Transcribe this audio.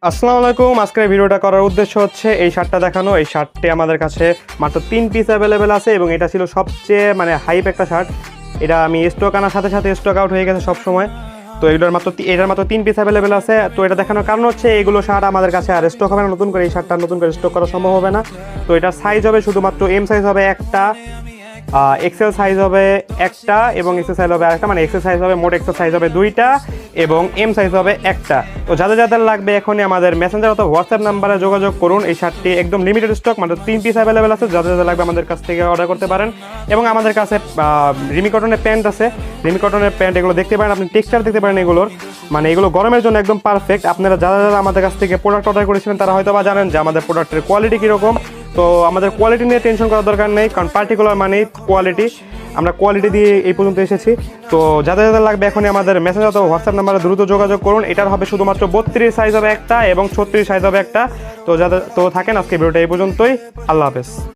আসসালামু আলাইকুম। আজকের ভিডিওটা করার উদ্দেশ্য হচ্ছে এই শার্টটা দেখানো। এই শার্টটি আমাদের কাছে মাত্র 3 পিস অ্যাভেলেবেল আছে এবং এটা ছিল সবচেয়ে হাইপ একটা শার্ট। এটা আমি স্টক আনার সাথে সাথে স্টক আউট হয়ে গেছে সব সময়। তো এটার মাত্র 3 পিস অ্যাভেলেবেল আছে। তো এটা দেখানোর কারণ হচ্ছে এগুলো শার্ট আমাদের কাছে আর স্টক হবে না, নতুন করে এই শার্টটা নতুন করে স্টক করা সম্ভব হবে না। তো এটার সাইজ হবে শুধুমাত্র এম সাইজ হবে একটা, এক্সেল সাইজ হবে একটা এবং এক্সেল সাইজ হবে আরেকটা, এক্সেল সাইজ হবে মোট এক্সেল সাইজ হবে দুইটা এবং এম সাইজ হবে একটা। তো যাদের যাদের লাগবে এখনই আমাদের মেসেঞ্জার অথবা হোয়াটসঅ্যাপ নাম্বারে যোগাযোগ করুন। এই শার্টটি একদম লিমিটেড স্টক, মাত্র 3 পিস অ্যাভেলেবেল আছে। যাদের যাদের লাগবে আমাদের কাছ থেকে অর্ডার করতে পারেন। এবং আমাদের কাছে রিমি কটনের প্যান্ট আছে। রিমি কটনের প্যান্ট এগুলো দেখতে পারেন, আপনি টেক্সচার দেখতে পারেন এগুলোর, এগুলো গরমের জন্য একদম পারফেক্ট। আপনারা যারা যারা আমাদের কাছ থেকে প্রোডাক্ট অর্ডার করেছিলেন তারা হয়তো বা জানেন যে আমাদের প্রোডাক্টের কোয়ালিটি কীরকম। তো আমাদের কোয়ালিটি নিয়ে টেনশন করার দরকার নেই, কারণ পার্টিকুলার কোয়ালিটি, আমরা কোয়ালিটি দিয়ে এই পর্যন্ত এসেছি। তো যাদের যাদের লাগবে এখনই আমাদের মেসেজ অথবা হোয়াটসঅ্যাপ নাম্বারে দ্রুত যোগাযোগ করুন। এটার হবে শুধুমাত্র 32 সাইজ হবে একটা এবং 36 সাইজ হবে একটা। তো থাকেন, আজকে ভিডিওটা এই পর্যন্তই। আল্লাহ হাফেজ।